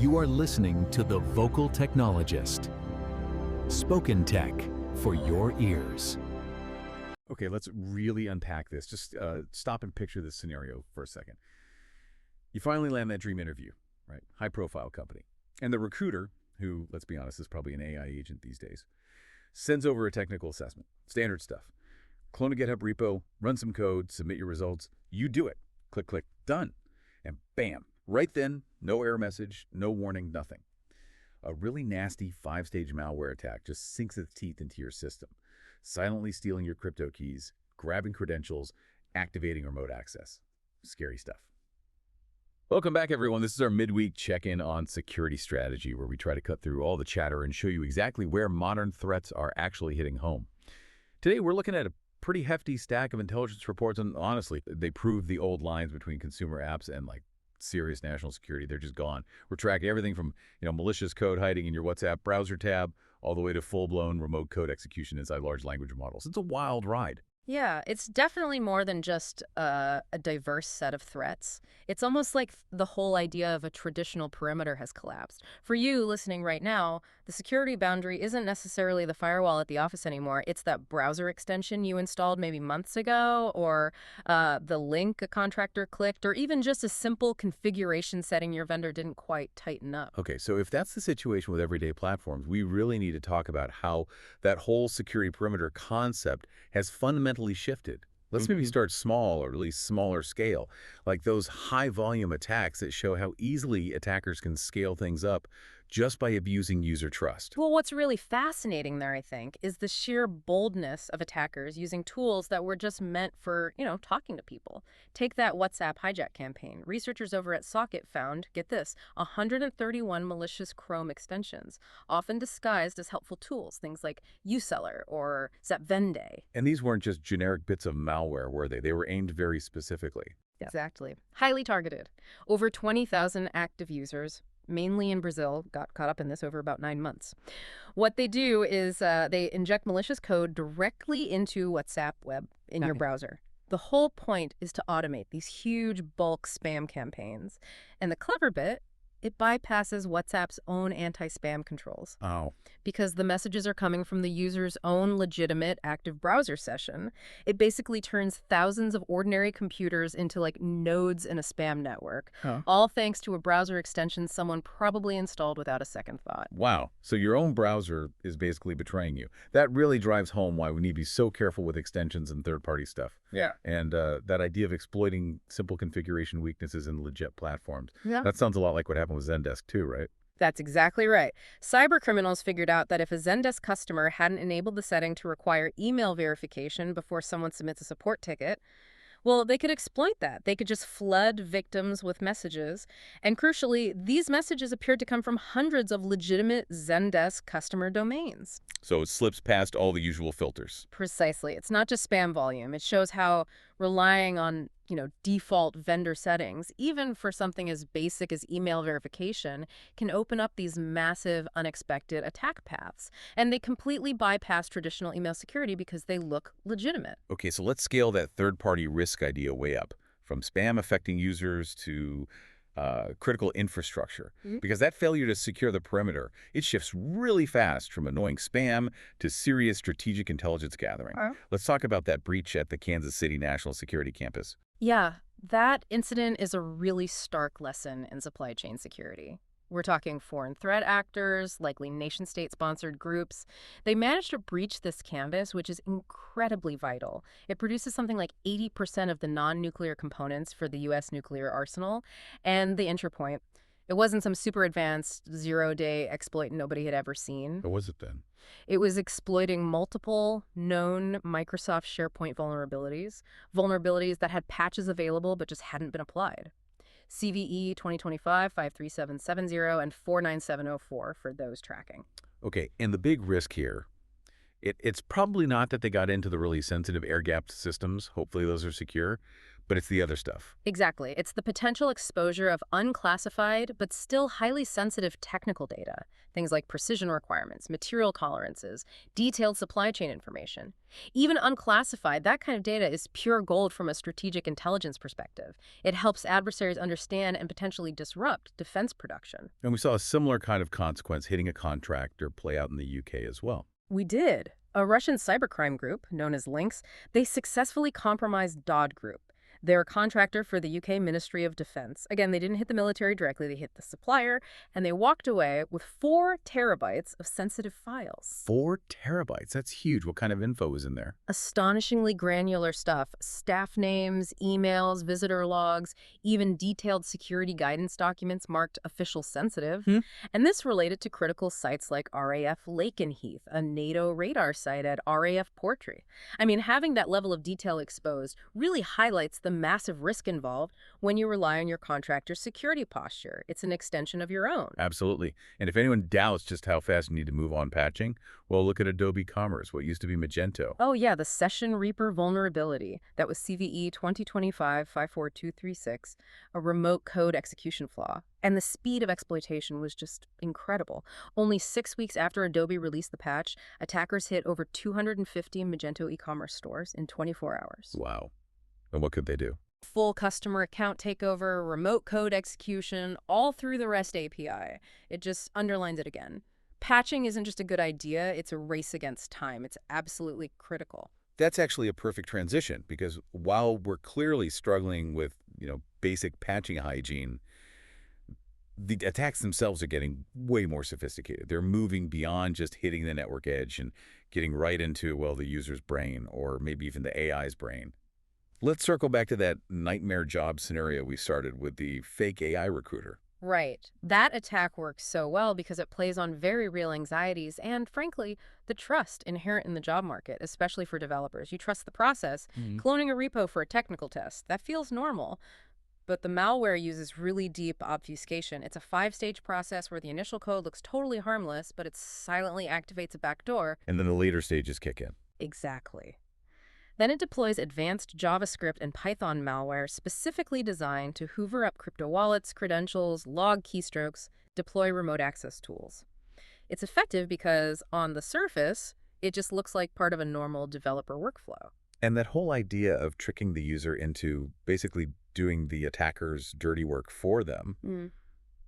You are listening to The Vocal Technologist. Spoken tech for your ears. Okay, let's really unpack this. Just stop and picture this scenario for a second. You finally land that dream interview, right? High-profile company. And the recruiter, who, let's be honest, is probably an AI agent these days, sends over a technical assessment. Standard stuff. Clone a GitHub repo, run some code, submit your results. You do it. Click, click, done. And bam, right then, no error message, no warning, nothing. A really nasty 5-stage malware attack just sinks its teeth into your system, silently stealing your crypto keys, grabbing credentials, activating remote access. Scary stuff. Welcome back, everyone. This is our midweek check-in on security strategy, where we try to cut through all the chatter and show you exactly where modern threats are actually hitting home. Today, we're looking at a pretty hefty stack of intelligence reports, and honestly, they prove the old lines between consumer apps and serious national security. They're just gone. We're tracking everything from malicious code hiding in your WhatsApp browser tab all the way to full-blown remote code execution inside large language models. It's a wild ride. Yeah, it's definitely more than just a diverse set of threats. It's almost like the whole idea of a traditional perimeter has collapsed. For you listening right now, the security boundary isn't necessarily the firewall at the office anymore. It's that browser extension you installed maybe months ago, or the link a contractor clicked, or even just a simple configuration setting your vendor didn't quite tighten up. Okay, so if that's the situation with everyday platforms, we really need to talk about how that whole security perimeter concept has fundamentally shifted. Let's maybe start small, or at least smaller scale, like those high-volume attacks that show how easily attackers can scale things up just by abusing user trust. Well, what's really fascinating there, I think, is the sheer boldness of attackers using tools that were just meant for, talking to people. Take that WhatsApp hijack campaign. Researchers over at Socket found, get this, 131 malicious Chrome extensions, often disguised as helpful tools, things like uSeller or Zapvende. And these weren't just generic bits of malware, were they? They were aimed very specifically. Exactly. Highly targeted. Over 20,000 active users, mainly in Brazil, got caught up in this over about 9 months. What they do is they inject malicious code directly into WhatsApp web in your browser. The whole point is to automate these huge bulk spam campaigns. And the clever bit, it bypasses WhatsApp's own anti-spam controls. Oh. Because the messages are coming from the user's own legitimate active browser session, it basically turns thousands of ordinary computers into nodes in a spam network, all thanks to a browser extension someone probably installed without a second thought. Wow. So your own browser is basically betraying you. That really drives home why we need to be so careful with extensions and third-party stuff. Yeah. And that idea of exploiting simple configuration weaknesses in legit platforms. Yeah. That sounds a lot like what happened with Zendesk too, right? That's exactly right. Cybercriminals figured out that if a Zendesk customer hadn't enabled the setting to require email verification before someone submits a support ticket, well, they could exploit that. They could just flood victims with messages. And crucially, these messages appeared to come from hundreds of legitimate Zendesk customer domains. So it slips past all the usual filters. Precisely. It's not just spam volume. It shows how relying on, default vendor settings, even for something as basic as email verification, can open up these massive, unexpected attack paths. And they completely bypass traditional email security because they look legitimate. Okay, so let's scale that third-party risk idea way up, from spam affecting users to critical infrastructure. Because that failure to secure the perimeter, it shifts really fast from annoying spam to serious strategic intelligence gathering. Let's talk about that breach at the Kansas City National Security Campus. Yeah, that incident is a really stark lesson in supply chain security. We're talking foreign threat actors, likely nation-state-sponsored groups. They managed to breach this campus, which is incredibly vital. It produces something like 80% of the non-nuclear components for the U.S. nuclear arsenal. And the entry point, it wasn't some super advanced zero-day exploit nobody had ever seen. What was it then? It was exploiting multiple known Microsoft SharePoint vulnerabilities that had patches available but just hadn't been applied. CVE 2025-53770 and 49704 for those tracking. Okay, and the big risk here, it's probably not that they got into the really sensitive air-gapped systems. Hopefully those are secure. but it's the other stuff. Exactly. It's the potential exposure of unclassified but still highly sensitive technical data. Things like precision requirements, material tolerances, detailed supply chain information. Even unclassified, that kind of data is pure gold from a strategic intelligence perspective. It helps adversaries understand and potentially disrupt defense production. And we saw a similar kind of consequence hitting a contractor play out in the UK as well. We did. A Russian cybercrime group, known as Lynx, they successfully compromised Dodd Group. They're a contractor for the UK Ministry of Defense. Again, they didn't hit the military directly, they hit the supplier, and they walked away with 4 terabytes of sensitive files. 4 terabytes, that's huge. What kind of info was in there? Astonishingly granular stuff. Staff names, emails, visitor logs, even detailed security guidance documents marked official sensitive. And this related to critical sites like RAF Lakenheath, a NATO radar site at RAF Portree. I mean, having that level of detail exposed really highlights the massive risk involved when you rely on your contractor's security posture. It's an extension of your own. Absolutely. And if anyone doubts just how fast you need to move on patching, well, look at Adobe Commerce, what used to be Magento. Oh yeah, the Session Reaper vulnerability. That was CVE 2025-54236, a remote code execution flaw. And the speed of exploitation was just incredible. Only 6 weeks after Adobe released the patch, attackers hit over 250 Magento e-commerce stores in 24 hours. Wow. And what could they do? Full customer account takeover, remote code execution, all through the REST API. It just underlines it again. Patching isn't just a good idea, it's a race against time. It's absolutely critical. That's actually a perfect transition, because while we're clearly struggling with, basic patching hygiene, the attacks themselves are getting way more sophisticated. They're moving beyond just hitting the network edge and getting right into, well, the user's brain or maybe even the AI's brain. Let's circle back to that nightmare job scenario we started with the fake AI recruiter. Right. That attack works so well because it plays on very real anxieties and, frankly, the trust inherent in the job market, especially for developers. You trust the process. Cloning a repo for a technical test, that feels normal. But the malware uses really deep obfuscation. It's a 5-stage process where the initial code looks totally harmless, but it silently activates a backdoor. And then the later stages kick in. Exactly. Then it deploys advanced JavaScript and Python malware specifically designed to hoover up crypto wallets, credentials, log keystrokes, deploy remote access tools. It's effective because, on the surface, it just looks like part of a normal developer workflow. And that whole idea of tricking the user into basically doing the attacker's dirty work for them,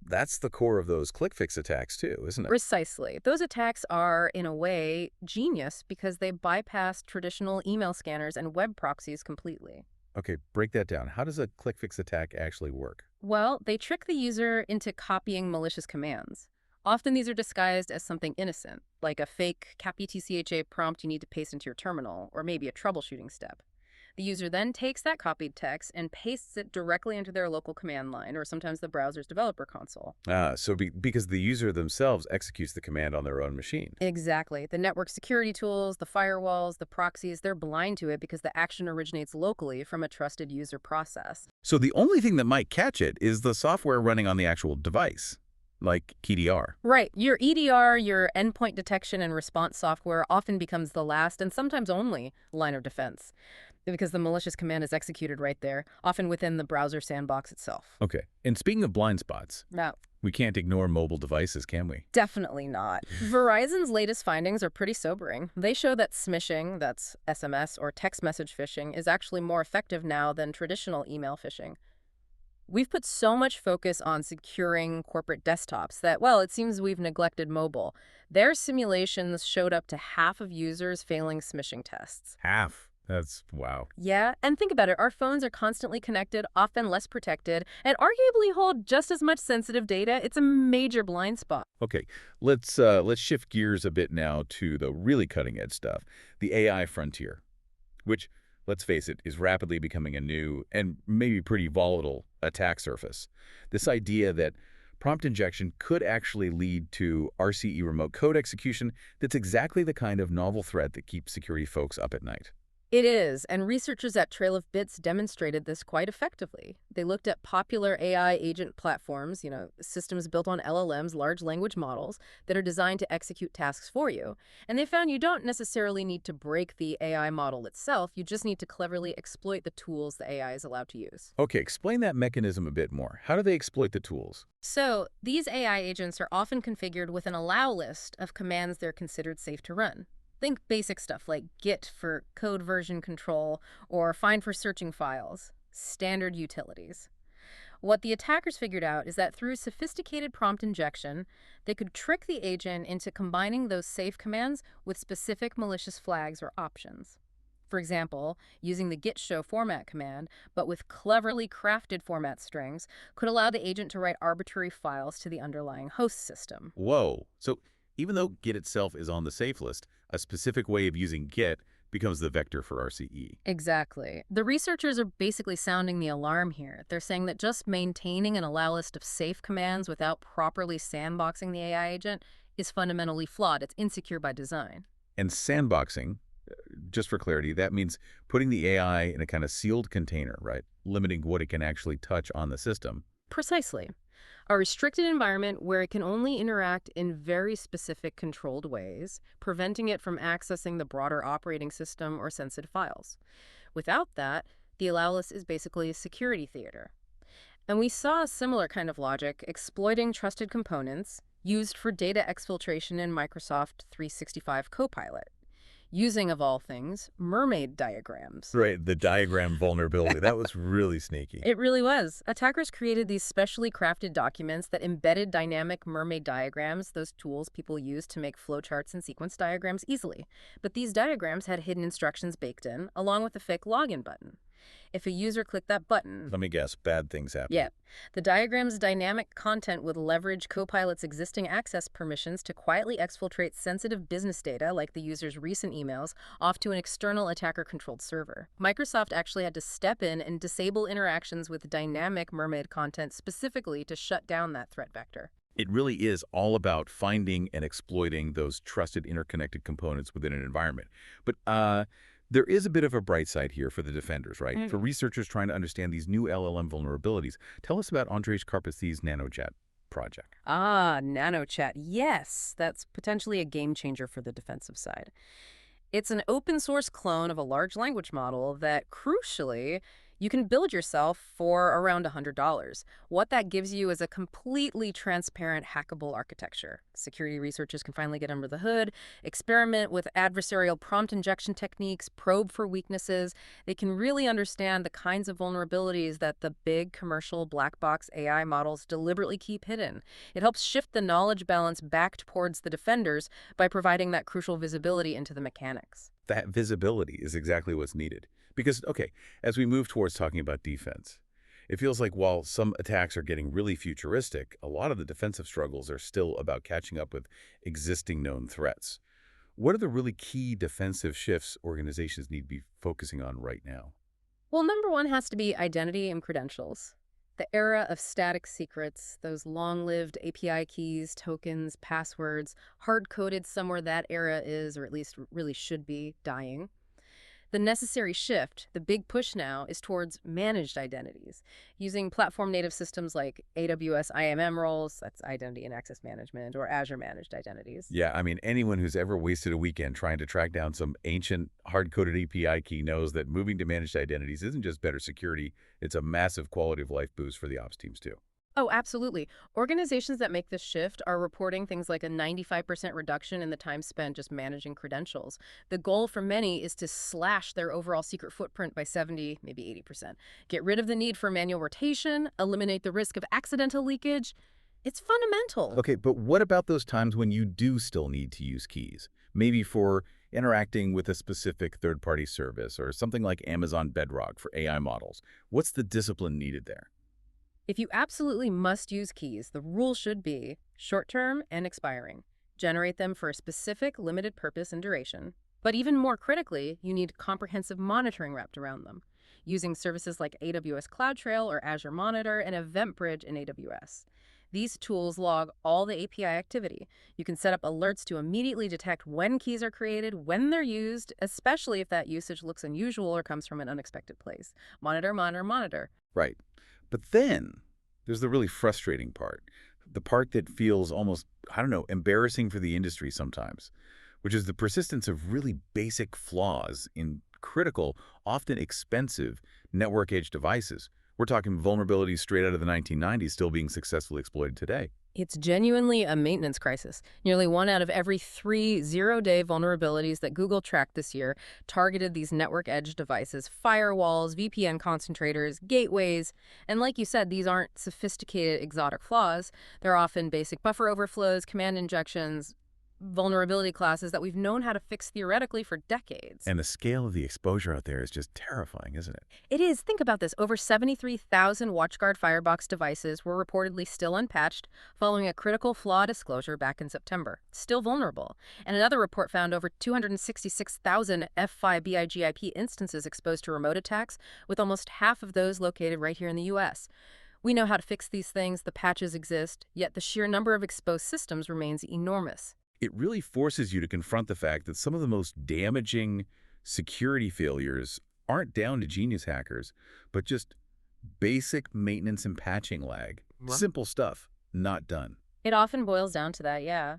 that's the core of those click-fix attacks too, isn't it? Precisely. Those attacks are, in a way, genius because they bypass traditional email scanners and web proxies completely. Okay, break that down. How does a click-fix attack actually work? Well, they trick the user into copying malicious commands. Often these are disguised as something innocent, like a fake captcha prompt you need to paste into your terminal, or maybe a troubleshooting step. The user then takes that copied text and pastes it directly into their local command line, or sometimes the browser's developer console. Because the user themselves executes the command on their own machine. Exactly. The network security tools, the firewalls, the proxies, they're blind to it because the action originates locally from a trusted user process. So the only thing that might catch it is the software running on the actual device, like EDR. Right. Your EDR, your endpoint detection and response software, often becomes the last and sometimes only line of defense, because the malicious command is executed right there, often within the browser sandbox itself. Okay. And speaking of blind spots, No, we can't ignore mobile devices, can we? definitely not. Verizon's latest findings are pretty sobering. They show that smishing, that's SMS or text message phishing, is actually more effective now than traditional email phishing. We've put so much focus on securing corporate desktops that, well, it seems we've neglected mobile. Their simulations showed up to half of users failing smishing tests. Half. That's wow. Yeah, and think about it. Our phones are constantly connected, often less protected, and arguably hold just as much sensitive data. It's a major blind spot. Okay, let's shift gears a bit now to the really cutting-edge stuff, the AI frontier, which, let's face it, is rapidly becoming a new and maybe pretty volatile attack surface. This idea that prompt injection could actually lead to RCE remote code execution, that's exactly the kind of novel threat that keeps security folks up at night. It is, and researchers at Trail of Bits demonstrated this quite effectively. They looked at popular AI agent platforms, systems built on LLMs, large language models, that are designed to execute tasks for you. And they found you don't necessarily need to break the AI model itself, you just need to cleverly exploit the tools the AI is allowed to use. Okay, explain that mechanism a bit more. How do they exploit the tools? So, these AI agents are often configured with an allow list of commands they're considered safe to run. Think basic stuff like git for code version control or find for searching files, standard utilities. What the attackers figured out is that through sophisticated prompt injection, they could trick the agent into combining those safe commands with specific malicious flags or options. For example, using the git show format command, but with cleverly crafted format strings, could allow the agent to write arbitrary files to the underlying host system. Whoa. So even though Git itself is on the safe list, a specific way of using Git becomes the vector for RCE. Exactly. The researchers are basically sounding the alarm here. They're saying that just maintaining an allow list of safe commands without properly sandboxing the AI agent is fundamentally flawed. It's insecure by design. And sandboxing, just for clarity, that means putting the AI in a kind of sealed container, right? Limiting what it can actually touch on the system. Precisely. A restricted environment where it can only interact in very specific controlled ways, preventing it from accessing the broader operating system or sensitive files. Without that, the allow list is basically a security theater. And we saw a similar kind of logic exploiting trusted components used for data exfiltration in Microsoft 365 Copilot, using, of all things, mermaid diagrams. Right, the diagram vulnerability. That was really sneaky. It really was. Attackers created these specially crafted documents that embedded dynamic mermaid diagrams, those tools people use to make flowcharts and sequence diagrams easily. But these diagrams had hidden instructions baked in, along with a fake login button. If a user clicked that button... Let me guess, bad things happen. Yeah. The diagram's dynamic content would leverage Copilot's existing access permissions to quietly exfiltrate sensitive business data, like the user's recent emails, off to an external attacker-controlled server. Microsoft actually had to step in and disable interactions with dynamic mermaid content specifically to shut down that threat vector. It really is all about finding and exploiting those trusted interconnected components within an environment. But there is a bit of a bright side here for the defenders, right? For researchers trying to understand these new LLM vulnerabilities. Tell us about Andrej Karpathy's NanoChat project. NanoChat. Yes, that's potentially a game changer for the defensive side. It's an open source clone of a large language model that, crucially, you can build yourself for around $100. What that gives you is a completely transparent, hackable architecture. Security researchers can finally get under the hood, experiment with adversarial prompt injection techniques, probe for weaknesses. They can really understand the kinds of vulnerabilities that the big commercial black box AI models deliberately keep hidden. It helps shift the knowledge balance back towards the defenders by providing that crucial visibility into the mechanics. That visibility is exactly what's needed. Because, okay, as we move towards talking about defense, it feels like while some attacks are getting really futuristic, a lot of the defensive struggles are still about catching up with existing known threats. What are the really key defensive shifts organizations need to be focusing on right now? Well, number one has to be identity and credentials. The era of static secrets, those long-lived API keys, tokens, passwords, hard-coded somewhere that era is, or at least really should be, dying. The necessary shift, the big push now, is towards managed identities, using platform-native systems like AWS IAM roles, that's identity and access management, or Azure managed identities. Yeah, I mean, anyone who's ever wasted a weekend trying to track down some ancient hard-coded API key knows that moving to managed identities isn't just better security, it's a massive quality of life boost for the ops teams too. Oh, absolutely. Organizations that make this shift are reporting things like a 95% reduction in the time spent just managing credentials. The goal for many is to slash their overall secret footprint by 70, maybe 80%. Get rid of the need for manual rotation, eliminate the risk of accidental leakage. It's fundamental. Okay, but what about those times when you do still need to use keys? Maybe for interacting with a specific third-party service or something like Amazon Bedrock for AI models. What's the discipline needed there? If you absolutely must use keys, the rule should be short-term and expiring. Generate them for a specific, limited purpose and duration. But even more critically, you need comprehensive monitoring wrapped around them, using services like AWS CloudTrail or Azure Monitor and EventBridge in AWS. These tools log all the API activity. You can set up alerts to immediately detect when keys are created, when they're used, especially if that usage looks unusual or comes from an unexpected place. Monitor, monitor, monitor. Right. But then there's the really frustrating part, the part that feels almost, I don't know, embarrassing for the industry sometimes, which is the persistence of really basic flaws in critical, often expensive network edge devices. We're talking vulnerabilities straight out of the 1990s still being successfully exploited today. It's genuinely a maintenance crisis. Nearly 1 out of every 3 zero-day vulnerabilities that Google tracked this year targeted these network edge devices, firewalls, VPN concentrators, gateways. And like you said, these aren't sophisticated exotic flaws. They're often basic buffer overflows, command injections, vulnerability classes that we've known how to fix theoretically for decades. And the scale of the exposure out there is just terrifying, isn't it? It is. Think about this. Over 73,000 WatchGuard Firebox devices were reportedly still unpatched following a critical flaw disclosure back in September. Still vulnerable. And another report found over 266,000 F5 BIG/IP instances exposed to remote attacks, with almost half of those located right here in the U.S. We know how to fix these things, the patches exist, yet the sheer number of exposed systems remains enormous. It really forces you to confront the fact that some of the most damaging security failures aren't down to genius hackers, but just basic maintenance and patching lag. What? Simple stuff, not done. It often boils down to that, yeah.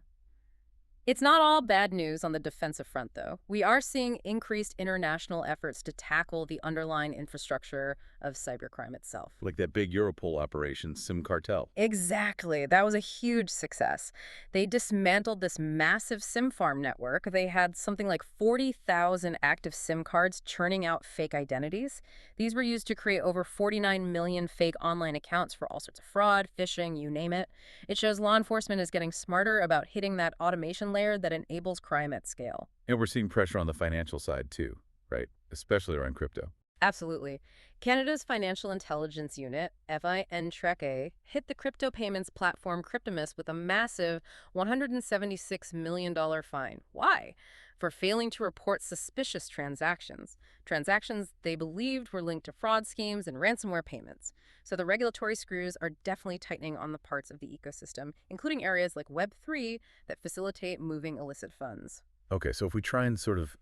It's not all bad news on the defensive front, though. We are seeing increased international efforts to tackle the underlying infrastructure of cybercrime itself. Like that big Europol operation, SIM cartel. Exactly. That was a huge success. They dismantled this massive SIM farm network. They had something like 40,000 active SIM cards churning out fake identities. These were used to create over 49 million fake online accounts for all sorts of fraud, phishing, you name it. It shows law enforcement is getting smarter about hitting that automation layer that enables crime at scale. And we're seeing pressure on the financial side too, right? Especially around crypto. Absolutely. Canada's Financial Intelligence Unit, FINTREC, hit the crypto payments platform Cryptomus with a massive $176 million fine. Why? For failing to report suspicious transactions. Transactions they believed were linked to fraud schemes and ransomware payments. So the regulatory screws are definitely tightening on the parts of the ecosystem, including areas like Web3 that facilitate moving illicit funds. Okay, so if we try and sort of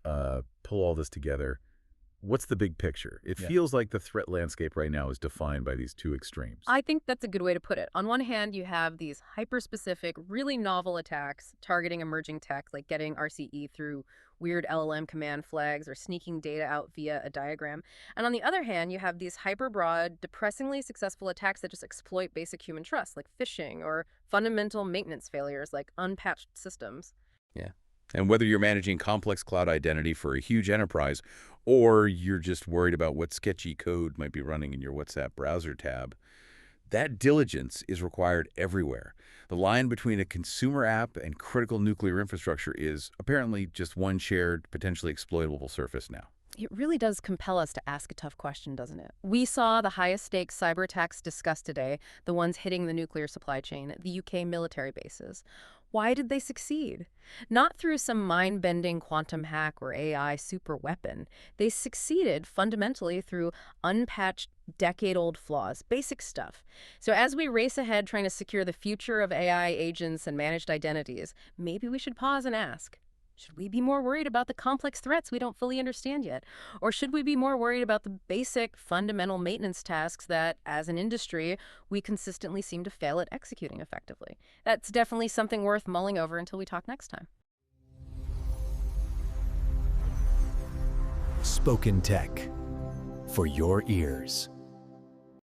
pull all this together, what's the big picture? It Yeah. feels like the threat landscape right now is defined by these two extremes. I think that's a good way to put it. On one hand, you have these hyper-specific, really novel attacks targeting emerging tech, like getting RCE through weird LLM command flags or sneaking data out via a diagram. And on the other hand, you have these hyper-broad, depressingly successful attacks that just exploit basic human trust, like phishing, or fundamental maintenance failures, like unpatched systems. Yeah. And whether you're managing complex cloud identity for a huge enterprise, or you're just worried about what sketchy code might be running in your WhatsApp browser tab, that diligence is required everywhere. The line between a consumer app and critical nuclear infrastructure is apparently just one shared, potentially exploitable surface now. It really does compel us to ask a tough question, doesn't it? We saw the highest stakes cyber attacks discussed today, the ones hitting the nuclear supply chain, the UK military bases. Why did they succeed? Not through some mind-bending quantum hack or AI super weapon. They succeeded fundamentally through unpatched, decade-old flaws, basic stuff. So as we race ahead trying to secure the future of AI agents and managed identities, maybe we should pause and ask, should we be more worried about the complex threats we don't fully understand yet? Or should we be more worried about the basic, fundamental maintenance tasks that, as an industry, we consistently seem to fail at executing effectively? That's definitely something worth mulling over until we talk next time. Spoken Tech, for your ears.